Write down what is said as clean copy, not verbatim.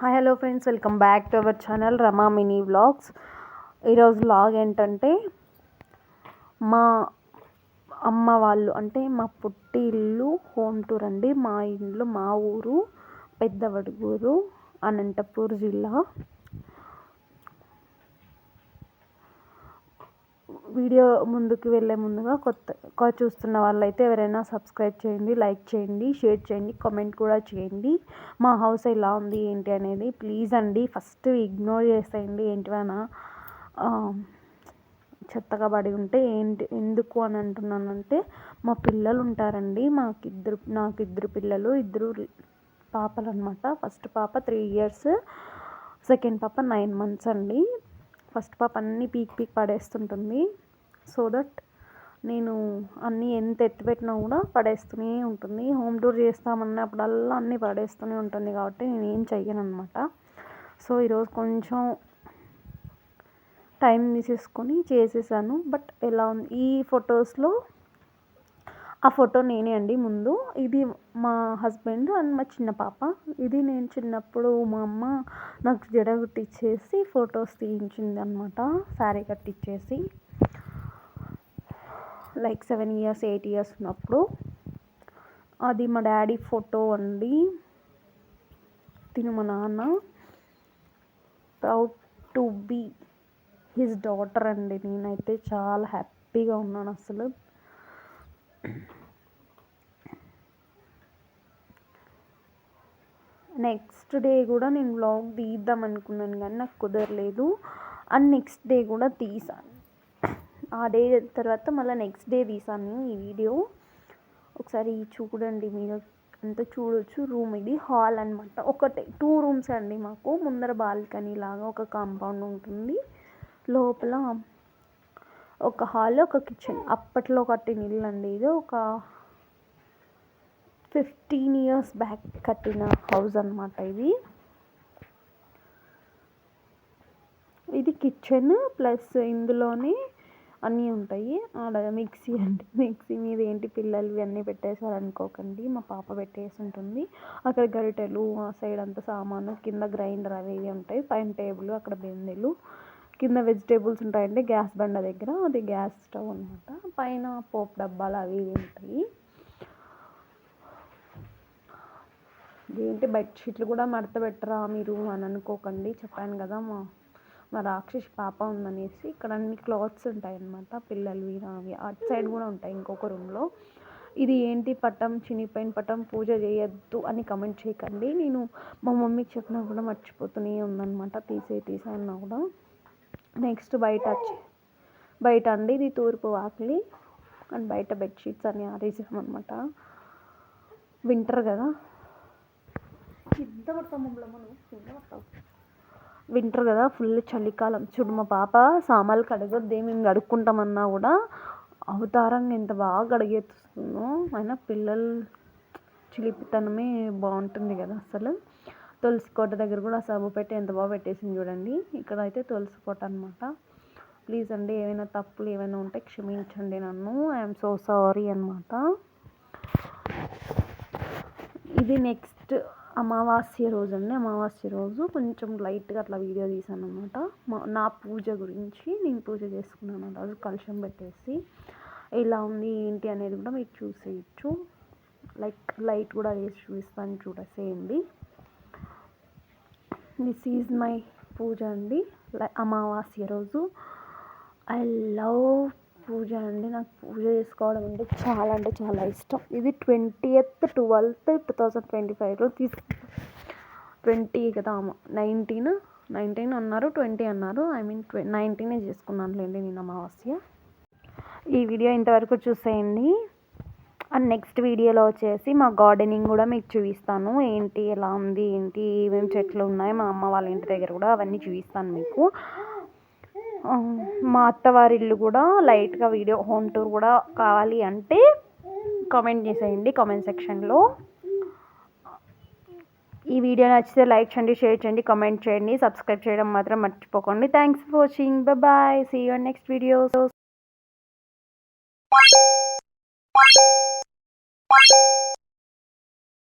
Hi hello friends, welcome back to our channel Rama mini vlogs. ఈరోజు vlog ఏంటంటే మా అమ్మ వాళ్ళు అంటే మా పుట్టి ఇల్లు హోమ్ టూర్ అండి. మా ఇల్లు మా ఊరు పెద్దవడుగూరు, అనంతపూర్ జిల్లా. వీడియో ముందుకు వెళ్ళే ముందుగా కొత్తగా చూస్తున్న వాళ్ళైతే ఎవరైనా సబ్స్క్రైబ్ చేయండి, లైక్ చేయండి, షేర్ చేయండి, కామెంట్ కూడా చేయండి. మా హౌస్ ఎలా ఉంది ఏంటి అనేది ప్లీజ్ అండి. ఫస్ట్ ఇగ్నోర్ చేసేయండి. ఏంటివైనా చెత్తగా పడి ఉంటే ఎందుకు అని అంటున్నానంటే మా పిల్లలు ఉంటారండి. నాకు ఇద్దరు పిల్లలు, ఇద్దరు పాపలు అనమాట. ఫస్ట్ పాప 3 years, సెకండ్ పాప 9 months అండి. ఫస్ట్ పాప అన్నీ పీక్ పడేస్తుంటుంది. సో దట్ నేను అన్నీ ఎంత ఎత్తిపెట్టినా కూడా పడేస్తూనే ఉంటుంది. హోమ్ టూర్ చేస్తామన్నప్పుడల్లా అన్నీ పడేస్తూనే ఉంటుంది కాబట్టి నేను ఏం చెయ్యను అనమాట. సో ఈరోజు కొంచెం టైం తీసేసుకొని చేసేసాను. బట్ ఎలా ఉంది ఈ ఫొటోస్లో, ఆ ఫోటో నేనే అండి ముందు. ఇది మా హస్బెండ్ అండ్ మా చిన్న పాప. ఇది నేను చిన్నప్పుడు మా అమ్మ నాకు జడ కుట్టించేసి ఫొటోస్ తీయించింది అనమాట. శారీ కట్టించేసి లైక్ 7 years 8 years ఉన్నప్పుడు. అది మా డాడీ ఫోటో అండి. తిను మా నాన్న. Proud to be his daughter అండి. నేనైతే చాలా హ్యాపీగా ఉన్నాను అసలు. నెక్స్ట్ డే కూడా నేను వ్లాగ్ తీద్దాం అనుకున్నాను కానీ నాకు కుదరలేదు. అండ్ నెక్స్ట్ డే కూడా తీసాను. ఆ డే తర్వాత మళ్ళీ నెక్స్ట్ డే తీసాను ఈ వీడియో. ఒకసారి చూడండి, మీరు అంతా చూడొచ్చు. రూమ్ ఇది హాల్ అనమాట. 2 rooms అండి మాకు. ముందర బాల్కనీ లాగా ఒక కాంపౌండ్ ఉంటుంది. లోపల ఒక హాల్, ఒక కిచెన్. అప్పట్లో కట్టిన ఇల్లు అండి ఇది. ఒక 15 years బ్యాక్ కట్టిన హౌస్ అనమాట ఇది. ఇది కిచెన్ ప్లస్ ఇందులోనే అన్నీ ఉంటాయి. ఆడ మిక్సీ అంటే మిక్సీ మీద ఏంటి పిల్లలు ఇవన్నీ పెట్టేశారు అనుకోకండి, మా పాప పెట్టేసి ఉంటుంది. అక్కడ గరిటెలు, ఆ సైడ్ అంతా సామాను, కింద గ్రైండర్ అవి ఇవి ఉంటాయి. పైన టేబుల్, అక్కడ బిందెలు, కింద వెజిటేబుల్స్ ఉంటాయండి గ్యాస్ బండ దగ్గర. అది గ్యాస్ స్టవ్ అనమాట. పైన పోపు డబ్బాలు అవి ఇవి ఉంటాయి. ఏంటి బెడ్షీట్లు కూడా మడత పెట్టరా మీరు అని అనుకోకండి. చెప్పాను కదా మా రాక్షసి పాప ఉందనేసి. ఇక్కడ అన్ని క్లాత్స్ ఉంటాయి అన్నమాట, పిల్లలవి నావి. అటు సైడ్ కూడా ఉంటాయి ఇంకొక రూమ్లో. ఇది ఏంటి పటం, చినిపోయిన పటం, పూజ చేయొద్దు అని కమెంట్ చేయకండి. నేను మా మమ్మీకి చెప్పినా కూడా మర్చిపోతూనే ఉందన్నమాట. తీసే అన్నా కూడా. నెక్స్ట్ బయట అండి ఇది తూర్పు వాకిలి. అండ్ బయట బెడ్షీట్స్ అన్నీ ఆరేసామన్నమాట. వింటర్ కదా, వింటర్ కదా, ఫుల్ చలికాలం. చూడు మా పాప సామాన్లు కడగొద్దే, మేము కడుక్కుంటామన్నా కూడా అవతారంగా ఎంత బాగా కడిగేస్తుందో. అయినా పిల్లలు చిలిపితనమే బాగుంటుంది కదా అసలు. తులసి కోట దగ్గర కూడా సబ్బు పెట్టి ఎంత బాగా పెట్టేసింది చూడండి. ఇక్కడ అయితే తులసి కోట అనమాట. ప్లీజ్ అండి, ఏమైనా తప్పులు ఏమైనా ఉంటే క్షమించండి నన్ను. ఐఎమ్ సో సారీ అనమాట. ఇది నెక్స్ట్ అమావాస్య రోజు అండి. అమావాస్య రోజు కొంచెం లైట్గా అట్లా వీడియో తీసాను అనమాట. నా పూజ గురించి. నేను పూజ చేసుకున్నాను ఆ రోజు కలశం పెట్టేసి. ఎలా ఉంది ఏంటి అనేది కూడా మీరు చూసేయచ్చు. లైట్ కూడా వేసి చూపిస్తాను, చూసేయండి. దిస్ ఈజ్ మై పూజ అండి, అమావాస్య రోజు. ఐ లవ్ పూజ అండి. నాకు పూజ చేసుకోవడం అంటే చాలా ఇష్టం. ఇది 20th 12th 2025లో 20 కదా, 19 అన్నారు, 20 అన్నారు. 19 చేసుకున్నానులేండి నేను అమావాస్య. ఈ వీడియో ఇంతవరకు చూసేయండి. అండ్ నెక్స్ట్ వీడియోలో వచ్చేసి మా గార్డెనింగ్ కూడా మీకు చూపిస్తాను. ఏంటి ఎలా ఉంది ఏంటి, ఏమేమి చెట్లు ఉన్నాయి మా అమ్మ వాళ్ళ ఇంటి దగ్గర కూడా అవన్నీ చూపిస్తాను మీకు. మా అత్తవారి ఇల్లు కూడా లైట్గా వీడియో హోమ్ టూర్ కూడా కావాలి అంటే కామెంట్ చేసేయండి కామెంట్ సెక్షన్లో. ఈ వీడియో నచ్చితే లైక్ చేయండి, షేర్ చేయండి, కామెంట్ చేయండి, సబ్స్క్రైబ్ చేయడం మాత్రం మర్చిపోకండి. Thanks for watching. Bye, see you in next video.